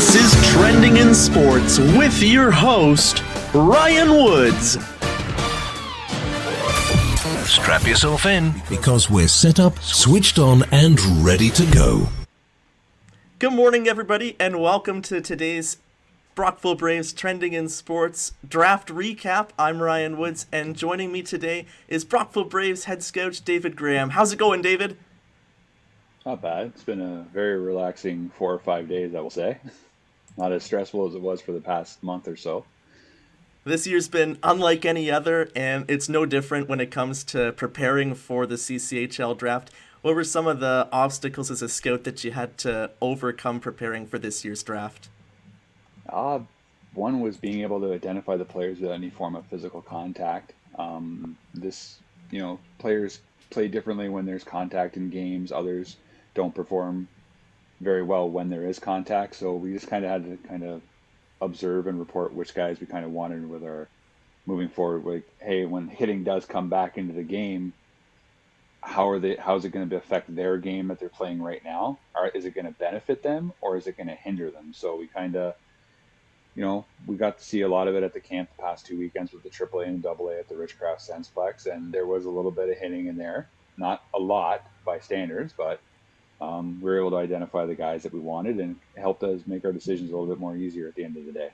This is Trending in Sports with your host, Ryan Woods. Strap yourself in because we're set up, switched on, and ready to go. Good morning, everybody, and welcome to today's Brockville Braves Trending in Sports Draft Recap. I'm Ryan Woods, and joining me today is Brockville Braves Head Scout David Graham. How's it going, David? Not bad. It's been a very relaxing 4 or 5 days, I will say. Not as stressful as it was for the past month or so. This year's been unlike any other, and it's no different when it comes to preparing for the CCHL draft. What were some of the obstacles as a scout that you had to overcome preparing for this year's draft? One was being able to identify the players without any form of physical contact. Players play differently when there's contact in games. Others don't perform very well when there is contact. So we just kind of had to observe and report which guys we kind of wanted with our moving forward. Like, hey, when hitting does come back into the game, how's it going to affect their game that they're playing right now? Or is it going to benefit them, or is it going to hinder them? So we we got to see a lot of it at the camp the past 2 weekends with the AAA and AA at the Richcraft Sensplex, and there was a little bit of hitting in there. Not a lot by standards, but we were able to identify the guys that we wanted, and it helped us make our decisions a little bit more easier at the end of the day.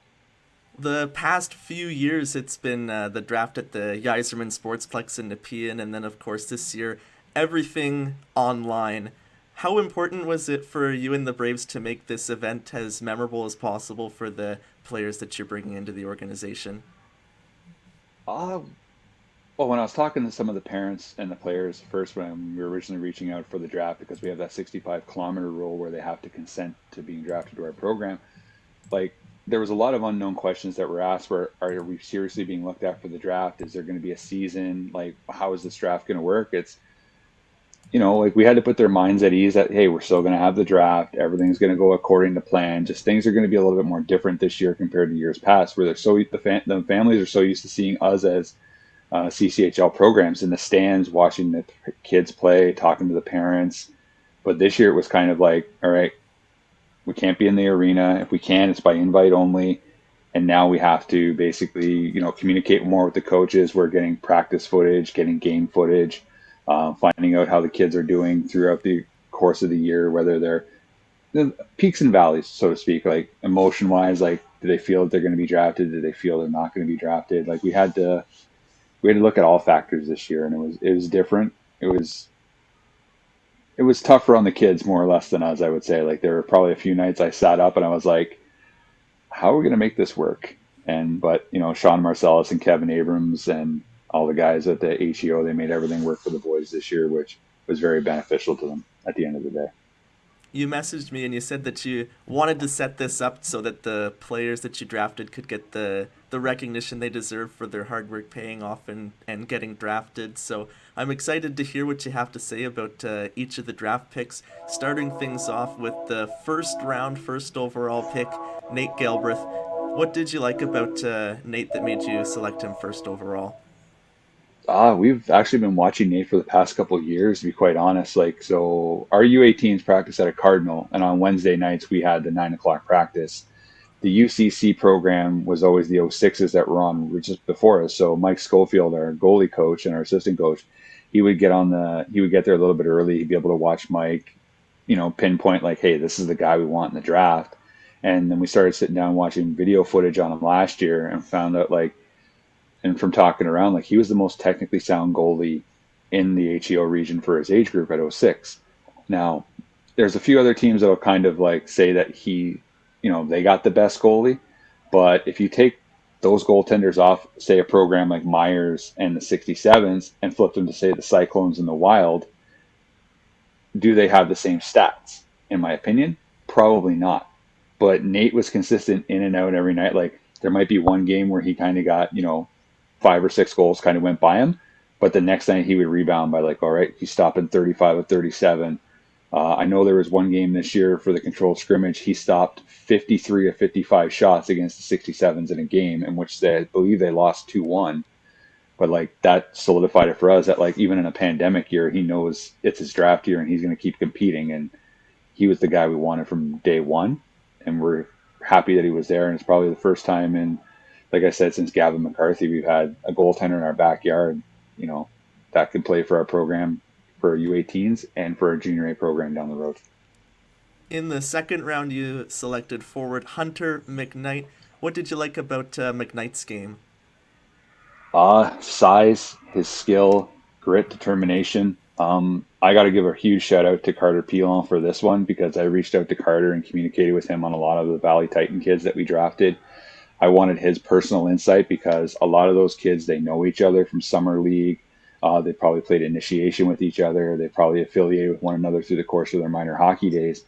The past few years, it's been the draft at the Yzerman Sportsplex in Nepean, and then, of course, this year, everything online. How important was it for you and the Braves to make this event as memorable as possible for the players that you're bringing into the organization? Well, when I was talking to some of the parents and the players first, when we were originally reaching out for the draft, because we have that 65-kilometer rule where they have to consent to being drafted to our program, there was a lot of unknown questions that were asked. Are we seriously being looked at for the draft? Is there going to be a season? How is this draft going to work? It's, we had to put their minds at ease that, hey, we're still going to have the draft. Everything's going to go according to plan. Just things are going to be a little bit more different this year compared to years past, where the families are so used to seeing us as CCHL programs in the stands, watching the kids play, talking to the parents. But this year it was kind of like, all right, we can't be in the arena. If we can, it's by invite only. And now we have to basically, communicate more with the coaches. We're getting practice footage, getting game footage, finding out how the kids are doing throughout the course of the year, whether they're the peaks and valleys, so to speak, emotion-wise, do they feel that they're going to be drafted? Do they feel they're not going to be drafted? We had to look at all factors this year, and it was different. It was tougher on the kids more or less than us, I would say. There were probably a few nights I sat up and I was like, how are we going to make this work? But Sean Marcellus and Kevin Abrams and all the guys at the HEO, they made everything work for the boys this year, which was very beneficial to them at the end of the day. You messaged me and you said that you wanted to set this up so that the players that you drafted could get the recognition they deserve for their hard work paying off and getting drafted. So I'm excited to hear what you have to say about each of the draft picks, starting things off with the first overall pick, Nate Galbraith. What did you like about Nate that made you select him first overall? We've actually been watching Nate for the past couple of years, to be quite honest. So our U18s practice at a Cardinal, and on Wednesday nights we had the 9 o'clock practice. The UCC program was always the 06s that were on just before us. So Mike Schofield, our goalie coach and our assistant coach, he would get there a little bit early. He'd be able to watch Mike, pinpoint hey, this is the guy we want in the draft. And then we started sitting down watching video footage on him last year and found out and from talking around, he was the most technically sound goalie in the HEO region for his age group at 06. Now, there's a few other teams that will kind of say that they got the best goalie. But if you take those goaltenders off, say a program like Myers and the 67s, and flip them to, say, the Cyclones and the Wild, do they have the same stats? In my opinion, probably not. But Nate was consistent in and out every night. There might be one game where he kind of got, 5 or 6 goals kind of went by him, but the next night he would rebound by all right, he's stopping 35 of 37. I know there was one game this year for the controlled scrimmage. He stopped 53 of 55 shots against the 67s in a game in which I believe they lost 2-1. But that solidified it for us that even in a pandemic year, he knows it's his draft year and he's going to keep competing. And he was the guy we wanted from day one. And we're happy that he was there. And it's probably the first time in, like I said, since Gavin McCarthy, we've had a goaltender in our backyard, that could play for our program for U18s and for our junior A program down the road. In the second round, you selected forward Hunter McKnight. What did you like about McKnight's game? Size, his skill, grit, determination. I got to give a huge shout out to Carter Pilon for this one, because I reached out to Carter and communicated with him on a lot of the Valley Titan kids that we drafted. I wanted his personal insight because a lot of those kids, they know each other from summer league. They probably played initiation with each other. They probably affiliated with one another through the course of their minor hockey days.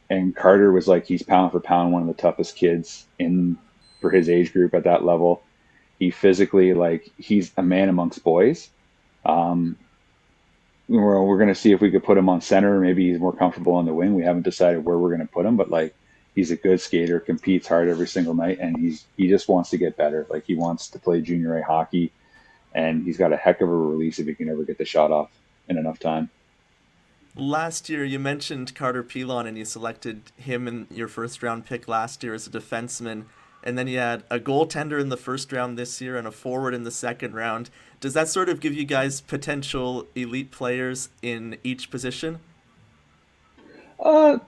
And Carter was like, he's pound for pound one of the toughest kids in for his age group at that level. He physically, he's a man amongst boys. We're going to see if we could put him on center. Maybe he's more comfortable on the wing. We haven't decided where we're going to put him, but he's a good skater, competes hard every single night, and he just wants to get better. He wants to play junior A hockey, and he's got a heck of a release if he can ever get the shot off in enough time. Last year, you mentioned Carter Pilon, and you selected him in your first round pick last year as a defenseman. And then you had a goaltender in the first round this year and a forward in the second round. Does that sort of give you guys potential elite players in each position? I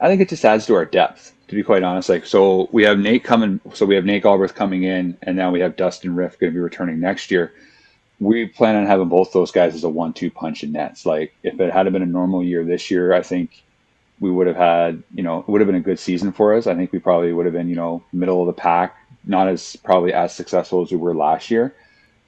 think it just adds to our depth, to be quite honest. So we have Nate Galbraith coming in, and now we have Dustin Riff going to be returning next year. We plan on having both those guys as a 1-2 punch in nets. If it had been a normal year this year, I think we would have had, it would have been a good season for us. I think we probably would have been, middle of the pack, not as probably as successful as we were last year,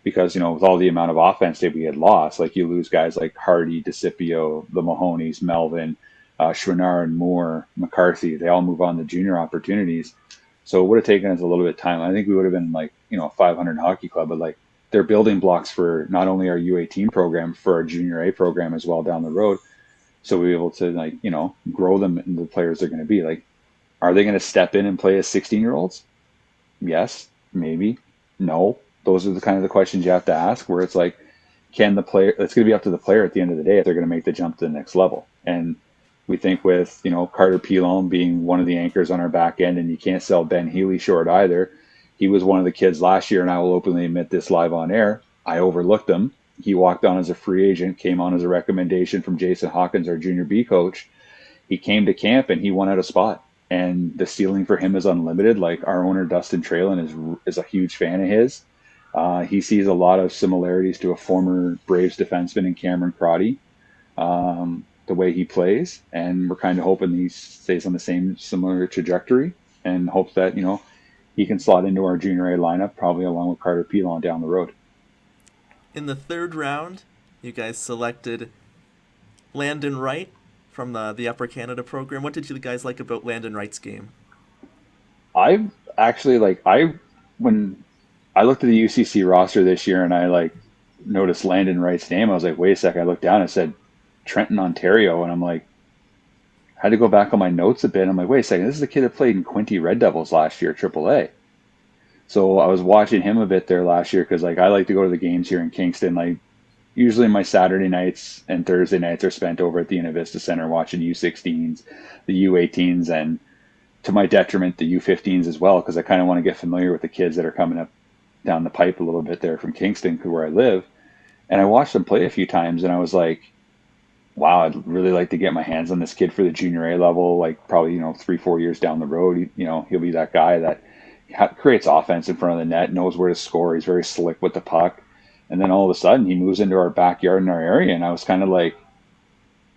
because, with all the amount of offense that we had lost, you lose guys like Hardy, DeCipio, the Mahoneys, Melvin, Chouinard, Moore, McCarthy. They all move on to junior opportunities. So it would have taken us a little bit of time. I think we would have been a 500 hockey club, but they're building blocks for not only our U18 program, for our junior A program as well down the road. So we're able to, grow them into the players they're going to be. Are they going to step in and play as 16-year-olds? Yes, maybe. No. Those are the kind of the questions you have to ask, where it's can the player, it's going to be up to the player at the end of the day if they're going to make the jump to the next level. And we think with, Carter Pilon being one of the anchors on our back end, and you can't sell Ben Healy short either. He was one of the kids last year, and I will openly admit this live on air. I overlooked him. He walked on as a free agent, came on as a recommendation from Jason Hawkins, our junior B coach. He came to camp and he won out a spot. And the ceiling for him is unlimited. Our owner, Dustin Traylon, is a huge fan of his. He sees a lot of similarities to a former Braves defenseman in Cameron Crotty, the way he plays. And we're kind of hoping he stays on the same similar trajectory, and hopes that, he can slot into our junior A lineup, probably along with Carter Pilon down the road. In the third round, you guys selected Landon Wright from the Upper Canada program. What did you guys like about Landon Wright's game? I actually when I looked at the UCC roster this year and I noticed Landon Wright's name, I was like, wait a sec. I looked down and it said Trenton, Ontario, and I'm like, I had to go back on my notes a bit. I'm like, wait a second, this is the kid that played in Quinte Red Devils last year, AAA. So I was watching him a bit there last year because I like to go to the games here in Kingston. Usually my Saturday nights and Thursday nights are spent over at the Innovista Center watching U16s, the U18s, and to my detriment, the U15s as well, because I kind of want to get familiar with the kids that are coming up down the pipe a little bit there from Kingston, where I live. And I watched them play a few times, and I was like, wow, I'd really like to get my hands on this kid for the junior A level, probably, 3-4 years down the road. He'll be that guy that creates offense in front of the net, knows where to score. He's very slick with the puck. And then all of a sudden he moves into our backyard in our area. And I was kind of like,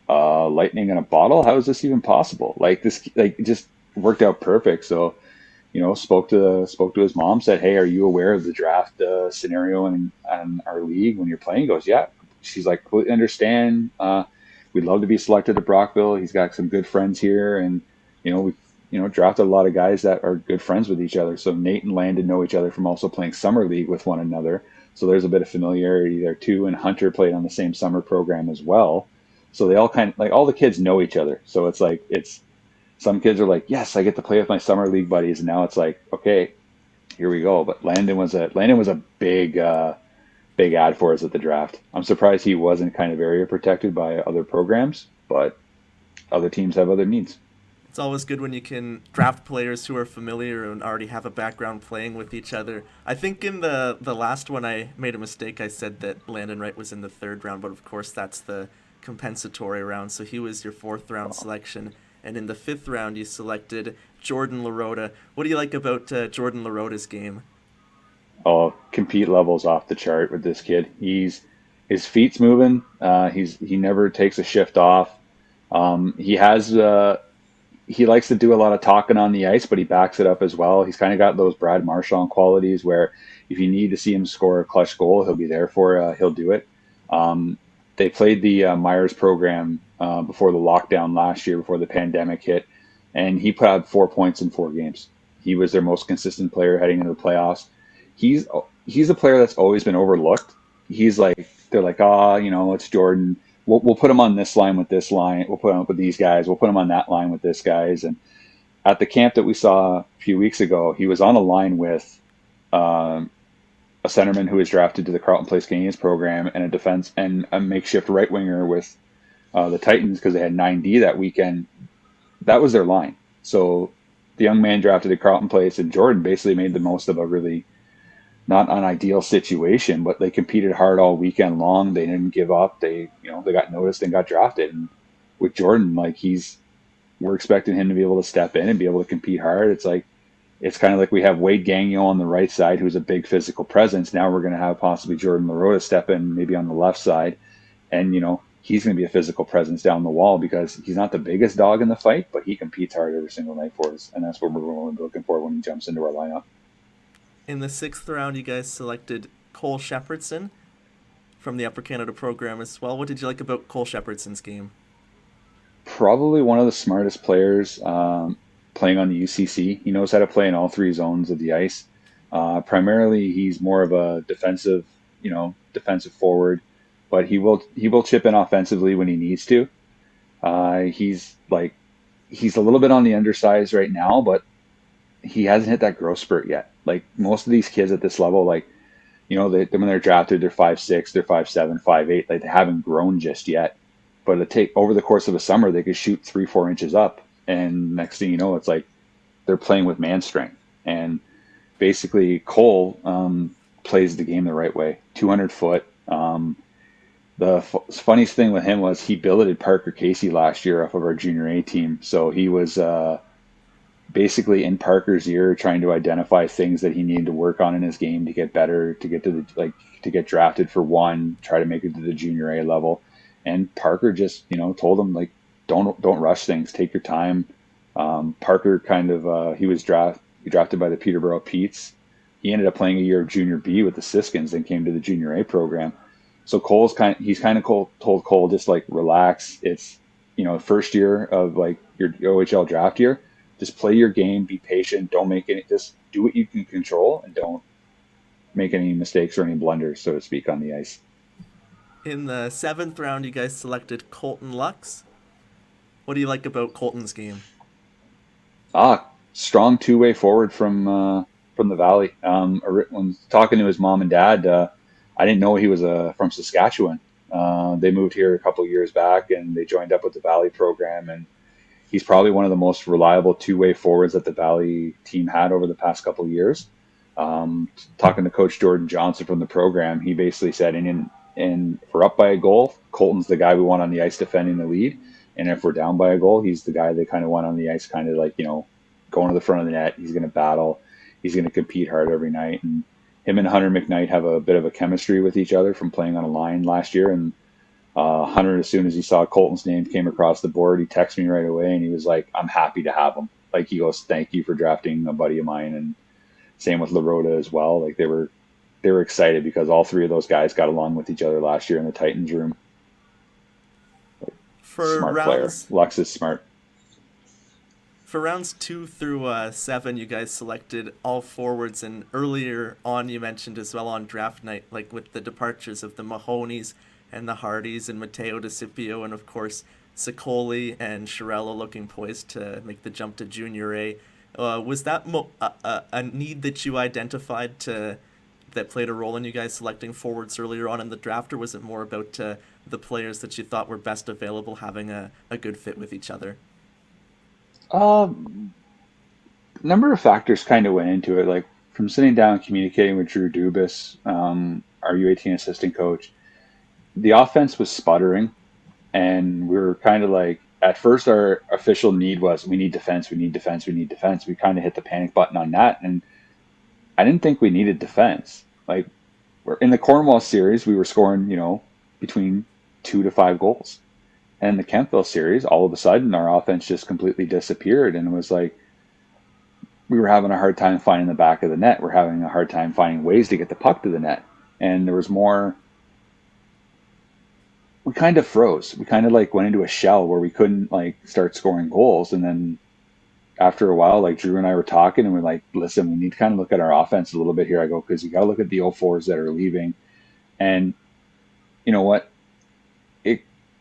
lightning in a bottle. How is this even possible? It just worked out perfect. So, spoke to his mom, said, hey, are you aware of the draft scenario in our league when you're playing? He goes, yeah. She's like, completely understand. We'd love to be selected at Brockville. He's got some good friends here. And, we've, drafted a lot of guys that are good friends with each other. So Nate and Landon know each other from also playing summer league with one another. So there's a bit of familiarity there too. And Hunter played on the same summer program as well. So they all all the kids know each other. So it's some kids are like, yes, I get to play with my summer league buddies. And now it's like, okay, here we go. But Landon was a big ad for us at the draft. I'm surprised he wasn't kind of area protected by other programs, but other teams have other needs. It's always good when you can draft players who are familiar and already have a background playing with each other. I think in the last one I made a mistake. I said that Landon Wright was in the 3rd round, but of course that's the compensatory round. So he was your 4th round selection. And in the 5th round you selected Jordan Lorota. What do you like about Jordan Lorota's game? Oh, compete levels off the chart with this kid. His feet's moving. He never takes a shift off. He has he likes to do a lot of talking on the ice, but he backs it up as well. He's kind of got those Brad Marchand qualities where if you need to see him score a clutch goal, he'll be there he'll do it. They played the Myers program before the lockdown last year, before the pandemic hit, and he put out 4 points in 4 games. He was their most consistent player heading into the playoffs. He's a player that's always been overlooked. They're like, it's Jordan. We'll put him on this line with this line. We'll put him up with these guys. We'll put him on that line with this guys. And at the camp that we saw a few weeks ago, he was on a line with a centerman who was drafted to the Carleton Place Canadians program and a defense and a makeshift right winger with the Titans because they had 9D that weekend. That was their line. So the young man drafted at Carleton Place, and Jordan basically made the most of a really not an ideal situation, but they competed hard all weekend long. They didn't give up. They got noticed and got drafted. And with Jordan, we're expecting him to be able to step in and be able to compete hard. It's kind of like we have Wade Gagnon on the right side, who's a big physical presence. Now we're going to have possibly Jordan Lorota step in maybe on the left side. And, he's going to be a physical presence down the wall because he's not the biggest dog in the fight, but he competes hard every single night for us. And that's what we're going to be looking for when he jumps into our lineup. In the 6th round, you guys selected Cole Shepherdson from the Upper Canada program as well. What did you like about Cole Shepherdson's game? Probably one of the smartest players playing on the UCC. He knows how to play in all 3 zones of the ice. Primarily, he's more of a defensive forward, but he will chip in offensively when he needs to. He's a little bit on the undersized right now, but he hasn't hit that growth spurt yet. Like most of these kids at this level, when they're drafted, they're 5'6", they're 5'7", 5'8". They haven't grown just yet. But over the course of a summer, they could shoot 3-4 inches up, and next thing you know, it's like they're playing with man strength. And basically, Cole plays the game the right way. 200 foot. The funniest thing with him was he billeted Parker Casey last year off of our junior A team, so he was basically in Parker's ear trying to identify things that he needed to work on in his game to get better, to get to get drafted for one, try to make it to the junior A level. And Parker just, told him don't rush things, take your time. Parker he was drafted by the Peterborough Petes. He ended up playing a year of junior B with the Siskins and came to the junior A program. So he's told Cole just relax. It's, first year of your OHL draft year. Just play your game, be patient, just do what you can control and don't make any mistakes or any blunders, so to speak, on the ice. In the 7th round, you guys selected Colton Lux. What do you like about Colton's game? Strong two-way forward from the Valley. When talking to his mom and dad, I didn't know he was from Saskatchewan. They moved here a couple of years back and they joined up with the Valley program, and he's probably one of the most reliable two-way forwards that the Valley team had over the past couple of years. Talking to Coach Jordan Johnson from the program, he basically said, and if we're up by a goal, Colton's the guy we want on the ice defending the lead. And if we're down by a goal, he's the guy they kind of want on the ice, kind of going to the front of the net. He's going to battle. He's going to compete hard every night. And him and Hunter McKnight have a bit of a chemistry with each other from playing on a line last year. And Hunter, as soon as he saw Colton's name came across the board, he texted me right away and he was like, I'm happy to have him. He goes, thank you for drafting a buddy of mine. And same with Lorota as well. They were excited because all 3 of those guys got along with each other last year in the Titans room. For smart rounds, player. Lux is smart. For rounds 2 through 7, you guys selected all forwards, and earlier on you mentioned as well on draft night, with the departures of the Mahoneys and the Hardys and Matteo DeCipio, and of course Sicoli and Shirello looking poised to make the jump to junior A. Was that a need that you identified that played a role in you guys selecting forwards earlier on in the draft, or was it more about the players that you thought were best available having a good fit with each other? Number of factors kind of went into it, like from sitting down and communicating with Drew Dubas, our U18 assistant coach. The offense was sputtering, and we were kind of like, at first our official need was we need defense, we need defense, we need defense. We kind of hit the panic button on that, and I didn't think we needed defense. Like, we're in the Cornwall series, we were scoring, between 2 to 5 goals. And in the Kempville series, all of a sudden our offense just completely disappeared, and it was like we were having a hard time finding the back of the net. We're having a hard time finding ways to get the puck to the net. And there was more, we kind of froze. We kind of like went into a shell where we couldn't like start scoring goals. And then after a while, like Drew and I were talking and we're like, listen, we need to kind of look at our offense a little bit here. I go, because you got to look at the 04s that are leaving. And you know what?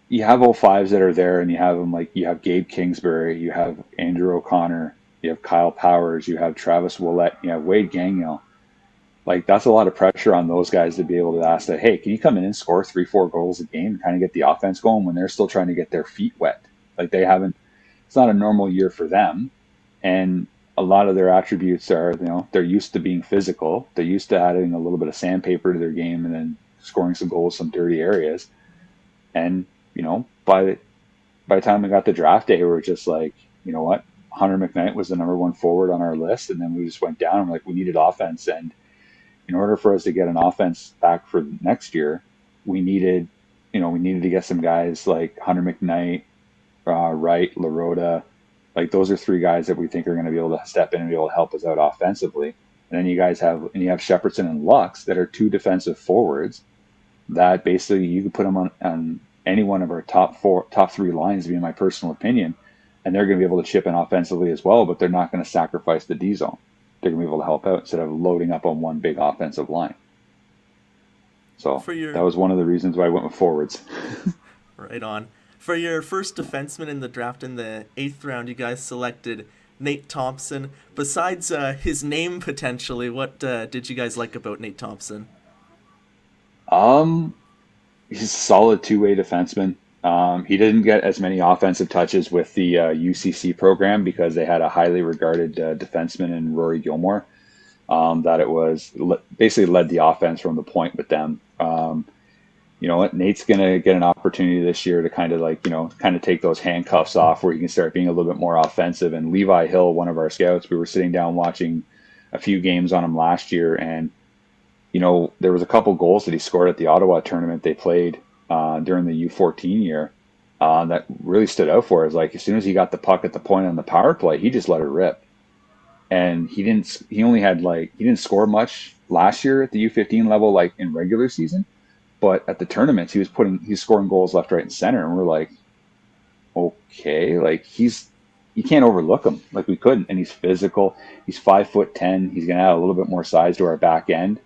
You have 05s that are there, and you have them like, you have Gabe Kingsbury, you have Andrew O'Connor, you have Kyle Powers, you have Travis Willett, you have Wade Gagnon. Like, that's a lot of pressure on those guys to be able to ask that, hey, can you come in and score 3-4 goals a game and kind of get the offense going when they're still trying to get their feet wet? Like, they haven't, it's not a normal year for them. And a lot of their attributes are, they're used to being physical. They're used to adding a little bit of sandpaper to their game and then scoring some goals, some dirty areas. And, by the time we got to draft day, we were just like, you know what? Hunter McKnight was the number one forward on our list. And then we just went down and we're like, we needed offense. And in order for us to get an offense back for next year, we needed to get some guys like Hunter McKnight, Wright, Lorota. Like, those are 3 guys that we think are going to be able to step in and be able to help us out offensively. And then you have Shepardson and Lux that are 2 defensive forwards that basically you could put them on any one of our top 3 lines, to be my personal opinion, and they're going to be able to chip in offensively as well, but they're not going to sacrifice the D zone. They're going to be able to help out instead of loading up on one big offensive line. So that was one of the reasons why I went with forwards. Right on. For your first defenseman in the draft in the 8th round, you guys selected Nate Thompson. Besides his name potentially, what did you guys like about Nate Thompson? He's a solid 2-way defenseman. He didn't get as many offensive touches with the UCC program because they had a highly regarded defenseman in Rory Gilmore that it was basically led the offense from the point with them. You know what? Nate's going to get an opportunity this year to kind of take those handcuffs off where he can start being a little bit more offensive. And Levi Hill, one of our scouts, we were sitting down watching a few games on him last year, and there was a couple goals that he scored at the Ottawa tournament they played during the U14 year that really stood out for us. Like, as soon as he got the puck at the point on the power play, he just let it rip. And he didn't score much last year at the U15 level, like in regular season, but at the tournaments he's scoring goals left, right, and center. And we're like, okay, like you can't overlook him. Like, we couldn't. And he's physical. He's 5'10". He's going to add a little bit more size to our back end,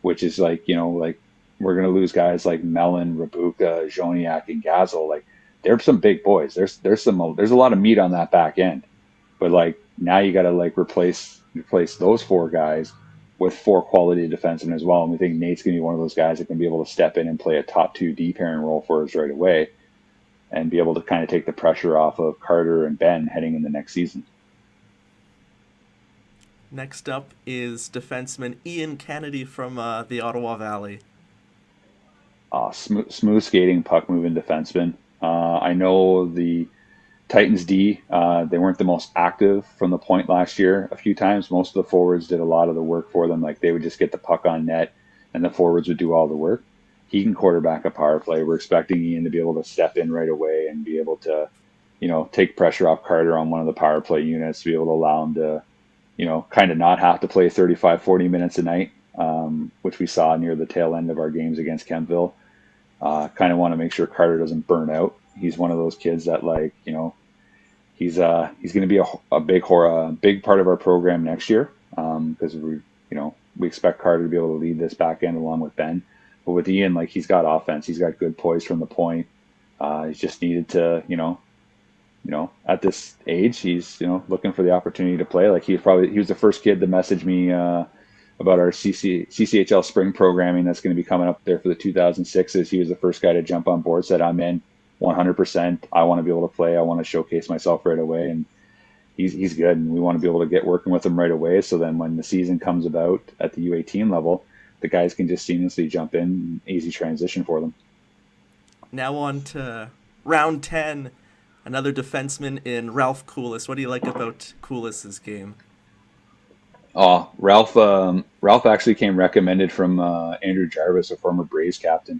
which is like, we're going to lose guys like Mellon, Rabuka, Joniak, and Gazel. Like, they're some big boys. There's a lot of meat on that back end, but like, now you got to like replace those 4 guys with 4 quality defensemen as well. And we think Nate's going to be one of those guys that can be able to step in and play a top 2 D pairing role for us right away and be able to kind of take the pressure off of Carter and Ben heading in the next season. Next up is defenseman Ian Kennedy from the Ottawa Valley. Smooth skating, puck moving defenseman. I know the Titans D, they weren't the most active from the point last year a few times. Most of the forwards did a lot of the work for them. Like, they would just get the puck on net and the forwards would do all the work. He can quarterback a power play. We're expecting Ian to be able to step in right away and be able to, take pressure off Carter on one of the power play units, to be able to allow him to, kind of not have to play 35, 40 minutes a night, which we saw near the tail end of our games against Kempville. Kind of want to make sure Carter doesn't burn out. He's one of those kids that, like, he's going to be a big part of our program next year, because we expect Carter to be able to lead this back end along with Ben. But with Ian, like, he's got offense. He's got good poise from the point. He's just needed to, at this age, he's, looking for the opportunity to play. Like, he was the first kid to message me about our CCHL spring programming that's going to be coming up there for the 2006s. He was the first guy to jump on board, said, I'm in 100%. I want to be able to play. I want to showcase myself right away. And he's good, and we want to be able to get working with him right away. So then when the season comes about at the U18 level, the guys can just seamlessly jump in, easy transition for them. Now on to round 10, another defenseman in Ralph Koulis. What do you like about Koulis's game? Oh, Ralph actually came recommended from Andrew Jarvis, a former Braves captain.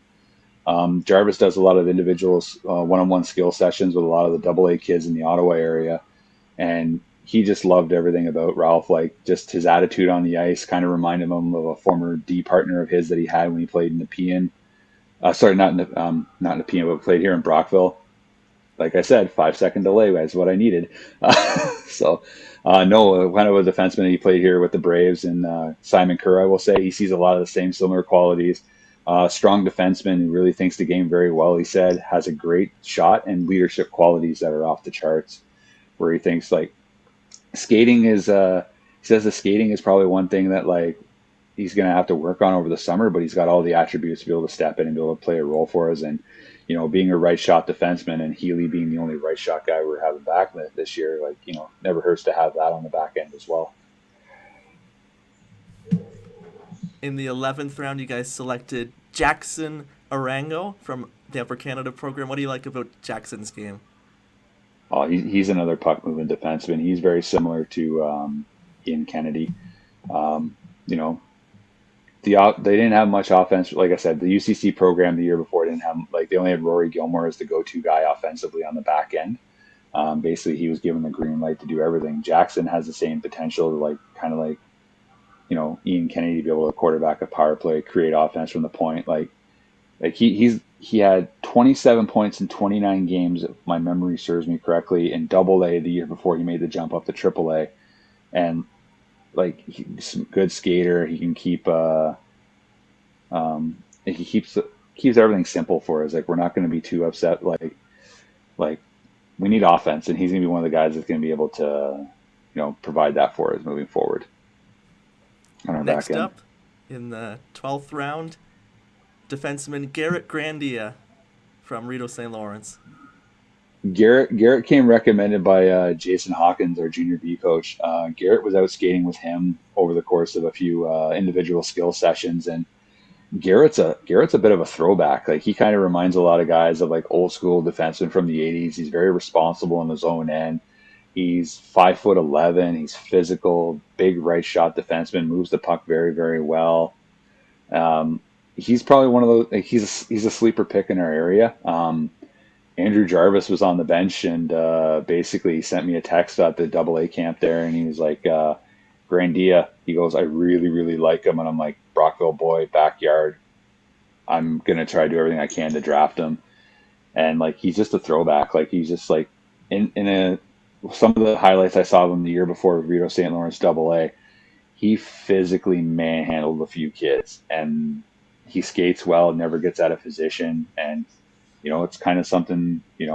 Jarvis does a lot of individuals, one-on-one skill sessions with a lot of the Double-A kids in the Ottawa area, and he just loved everything about Ralph. Like just his attitude on the ice, kind of reminded him of a former D partner of his that he had when he played in the PN. Sorry, not in the PN, but played here in Brockville. Like I said, 5 second delay is what I needed. So, no, kind of a defenseman. He played here with the Braves, and Simon Kerr, I will say, he sees a lot of the same similar qualities. Strong defenseman who really thinks the game very well. He said has a great shot and leadership qualities that are off the charts. Where he thinks like skating is, he says the skating is probably one thing that like he's going to have to work on over the summer, but he's got all the attributes to be able to step in and be able to play a role for us. And being a right shot defenseman and Healy being the only right shot guy we're having back this year, like, never hurts to have that on the back end as well. In the 11th round, you guys selected Jackson Orango from the Upper Canada program. What do you like about Jackson's game? Oh, he's another puck moving defenseman. He's very similar to Ian Kennedy. Um, you know, they didn't have much offense. Like I said, the UCC program the year before didn't have they only had Rory Gilmore as the go-to guy offensively on the back end. Basically, he was given the green light to do everything. Jackson has the same potential to kind of Ian Kennedy to be able to quarterback a power play, create offense from the point. He had 27 points in 29 games, if my memory serves me correctly, in Double-A the year before he made the jump up to Triple-A, and he's a good skater. He can keep he keeps everything simple for us. Like we're not going to be too upset. Like we need offense, and he's going to be one of the guys that's going to be able to provide that for us moving forward. On our Next back end. up, in the 12th round, defenseman Garrett Grandia from Rideau St. Lawrence. Garrett came recommended by Jason Hawkins, our junior B coach. Garrett was out skating with him over the course of a few individual skill sessions, and Garrett's a bit of a throwback. Like he kind of reminds a lot of guys of old school defensemen from the '80s. He's very responsible in his own end. He's 5'11". He's physical, big right shot defenseman. Moves the puck very, very well. He's probably one of those. He's a sleeper pick in our area. Andrew Jarvis was on the bench, and basically he sent me a text at the Double-A camp there, and he was like, Grandia, he goes, I really, really like him. And I'm like, Brockville boy, backyard. I'm going to try to do everything I can to draft him. And he's just a throwback. He's just some of the highlights I saw of him the year before Rideau St. Lawrence Double-A, he physically manhandled a few kids, and he skates well, never gets out of position. And, it's kind of something, we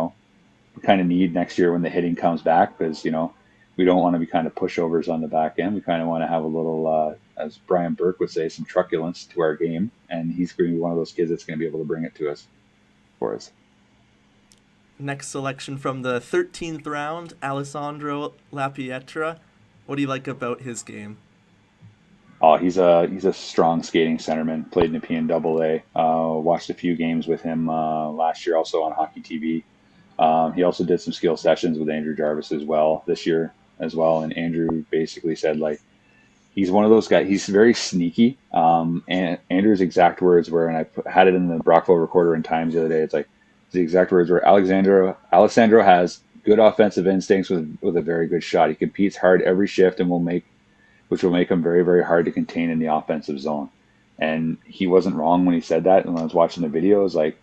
kind of need next year when the hitting comes back, because, we don't want to be kind of pushovers on the back end. We kind of want to have a little, as Brian Burke would say, some truculence to our game. And he's going to be one of those kids that's going to be able to bring it to us for us. Next selection from the 13th round, Alexandre Lapietra. What do you like about his game? Oh, he's a strong skating centerman. Played in the PNAA. Watched a few games with him last year, also on Hockey TV. He also did some skill sessions with Andrew Jarvis as well this year as well. And Andrew basically said he's one of those guys. He's very sneaky. And Andrew's exact words were, and I had it in the Brockville Recorder in Times the other day. It's the exact words were, Alexandre has good offensive instincts with a very good shot. He competes hard every shift and which will make him very, very hard to contain in the offensive zone. And he wasn't wrong when he said that. And when I was watching the videos,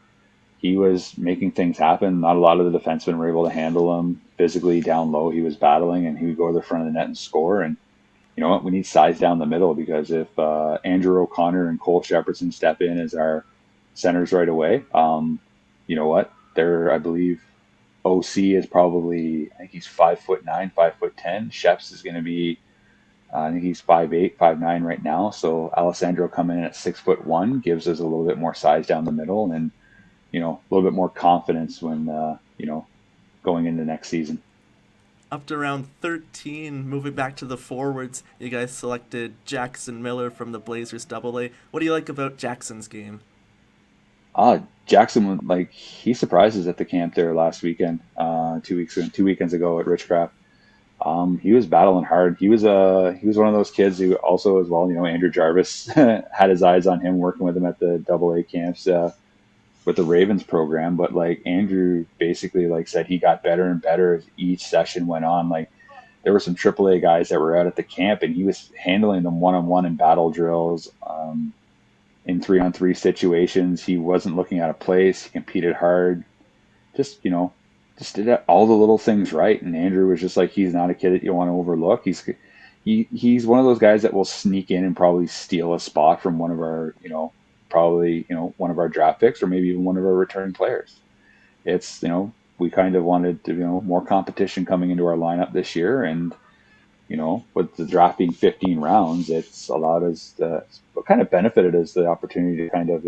he was making things happen. Not a lot of the defensemen were able to handle him physically down low. He was battling, and he would go to the front of the net and score. And you know what? We need size down the middle, because if Andrew O'Connor and Cole Shepardson step in as our centers right away, you know what? I believe OC is probably, I think he's 5'9", 5'10". Sheps is going to be, I think he's 5'8", 5'9" right now. So Alessandro coming in at 6'1" gives us a little bit more size down the middle, and a little bit more confidence when going into next season. up to round 13, moving back to the forwards, you guys selected Jackson Miller from the Blazers AA. What do you like about Jackson's game? Jackson, like he surprises at the camp there last weekend, 2 weekends ago at Richcraft. He was battling hard. He was one of those kids who also, as well, Andrew Jarvis had his eyes on him, working with him at the AA camps with the Ravens program. But like Andrew basically like said, he got better and better as each session went on. Like there were some AAA guys that were out at the camp, and he was handling them one-on-one in battle drills, in 3-on-3 situations. He wasn't looking out of place. He competed hard. Just did all the little things right. And Andrew was just like, he's not a kid that you want to overlook. He's one of those guys that will sneak in and probably steal a spot from one of our, one of our draft picks, or maybe even one of our return players. It's, we kind of wanted to, more competition coming into our lineup this year. And, with the draft being 15 rounds, it's allowed us what kind of benefited us the opportunity to kind of,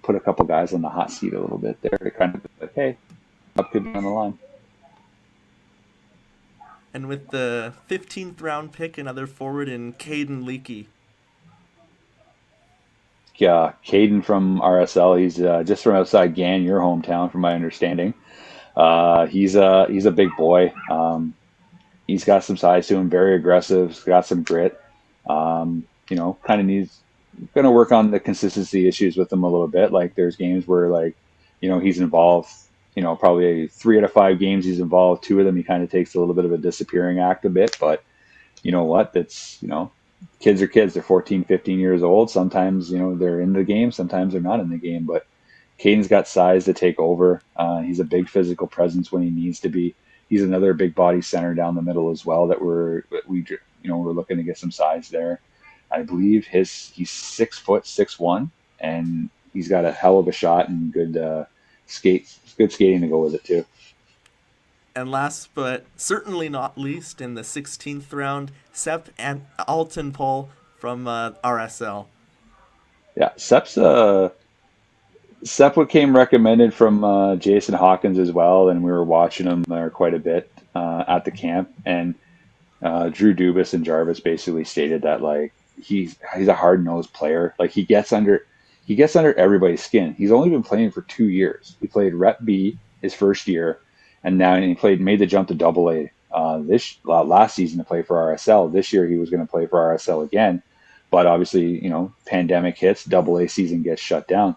put a couple guys on the hot seat a little bit there to kind of be like, hey, up could be on the line. And with the 15th round pick, another forward in Caden Leake. Yeah, Caden from RSL. He's just from outside Gan, your hometown, from my understanding. He's a big boy. He's got some size to him, very aggressive. He's got some grit. Kind of needs going to work on the consistency issues with him a little bit. Like there's games where he's involved. Probably 3 out of 5 games he's involved. 2 of them he kind of takes a little bit of a disappearing act a bit. But you know what? That's kids are kids. They're 14, 15 years old. Sometimes they're in the game. Sometimes they're not in the game. But Caden's got size to take over. He's a big physical presence when he needs to be. He's another big body center down the middle as well that we're looking to get some size there. I believe he's 6 foot 6'1", and he's got a hell of a shot and good skating to go with it too. And last but certainly not least, in the 16th round, Sep and Alton Paul from RSL. Yeah, Sep came recommended from Jason Hawkins as well, and we were watching him there quite a bit at the camp. And Drew Dubas and Jarvis basically stated that like he's a hard-nosed player. Like he gets under everybody's skin. He's only been playing for 2 years. He played Rep B his first year, and now he made the jump to AA last season to play for RSL. This year he was going to play for RSL again, but obviously pandemic hits, AA season gets shut down.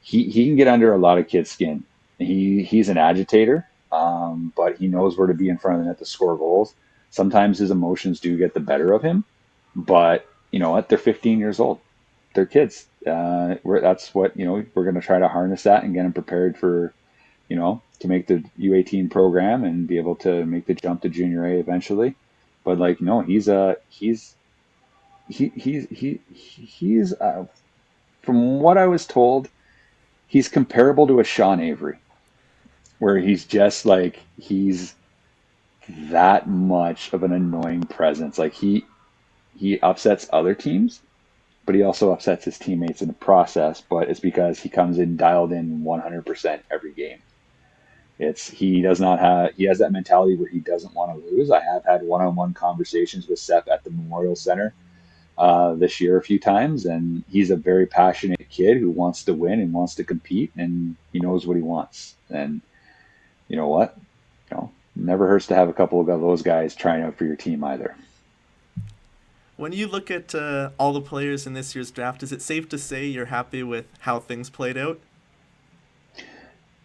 He can get under a lot of kids' skin. He's an agitator, but he knows where to be in front of the net to score goals. Sometimes his emotions do get the better of him, but you know what? They're 15 years old. They're kids. That's what we're going to try to harness that and get them prepared for, to make the U18 program and be able to make the jump to Junior A eventually. But he's from what I was told, he's comparable to a Sean Avery, where he's just like, he's that much of an annoying presence. Like he upsets other teams, but he also upsets his teammates in the process. But it's because he comes in dialed in 100% every game. He has that mentality where he doesn't want to lose. I have had one-on-one conversations with Seth at the Memorial Center this year a few times, and he's a very passionate kid who wants to win and wants to compete, and he knows what he wants. And you know what? Never hurts to have a couple of those guys trying out for your team either. When you look at all the players in this year's draft, is it safe to say you're happy with how things played out?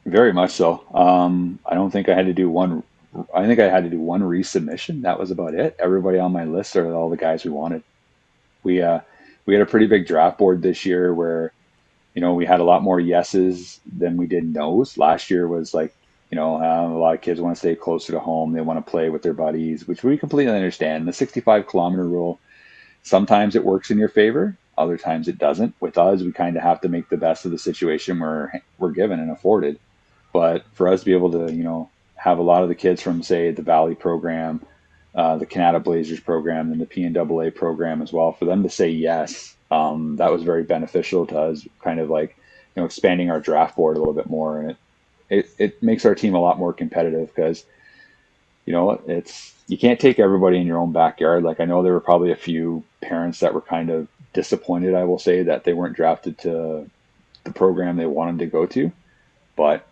Very much so. I don't think I had to do one. I think I had to do one resubmission. That was about it. Everybody on my list are all the guys we wanted. We had a pretty big draft board this year where, we had a lot more yeses than we did nos. Last year was like, a lot of kids want to stay closer to home. They want to play with their buddies, which we completely understand. The 65-kilometer rule, sometimes it works in your favor. Other times it doesn't. With us, we kind of have to make the best of the situation we're given and afforded. But for us to be able to, have a lot of the kids from, say, the Valley program, the Canada Blazers program, and the PNAA program as well, for them to say yes, that was very beneficial to us, kind of like, expanding our draft board a little bit more. And it makes our team a lot more competitive because, you know, you can't take everybody in your own backyard. Like I know there were probably a few parents that were kind of disappointed, I will say, that they weren't drafted to the program they wanted to go to, but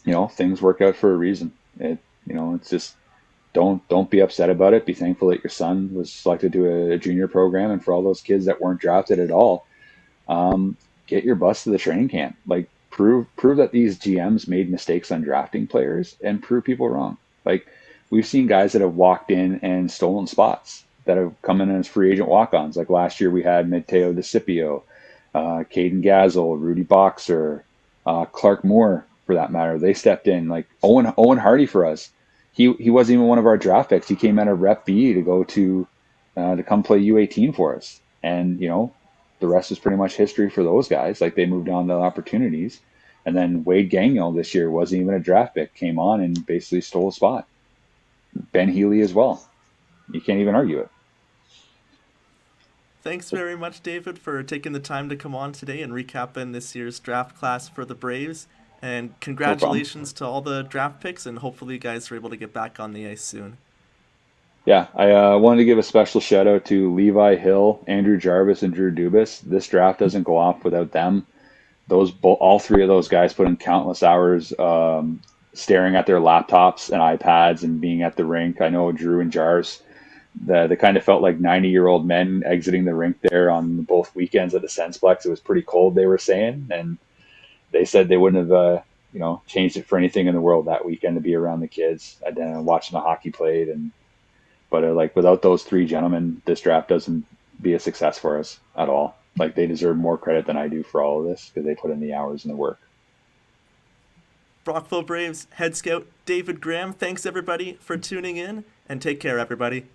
you know, things work out for a reason. It's just don't be upset about it. Be thankful that your son was selected to a junior program, and for all those kids that weren't drafted at all, get your bus to the training camp. Like prove that these GMs made mistakes on drafting players and prove people wrong. Like we've seen guys that have walked in and stolen spots that have come in as free agent walk-ons. Like last year we had Mateo DeCipio, Caden Gazel, Rudy Boxer, Clark Moore for that matter. They stepped in. Like Owen Hardy for us. He wasn't even one of our draft picks. He came out of Rep B to go to come play U18 for us. And you know, the rest is pretty much history for those guys. Like they moved on to opportunities. And then Wade Gagnon this year wasn't even a draft pick, came on and basically stole a spot. Ben Healy as well. You can't even argue it. Thanks very much, David, for taking the time to come on today and recapping this year's draft class for the Braves. And congratulations to all the draft picks, and hopefully you guys are able to get back on the ice soon. Yeah, I wanted to give a special shout out to Levi Hill, Andrew Jarvis, and Drew Dubas. This draft doesn't go off without them. All three of those guys put in countless hours staring at their laptops and iPads and being at the rink. I know Drew and Jars, they kind of felt like 90-year-old men exiting the rink there on both weekends at the Sensplex. It was pretty cold, they were saying, and they said they wouldn't have changed it for anything in the world that weekend to be around the kids and watching the hockey played. But like without those three gentlemen, this draft doesn't be a success for us at all. Like they deserve more credit than I do for all of this because they put in the hours and the work. Brockville Braves Head Scout David Graham, thanks everybody for tuning in, and take care, everybody.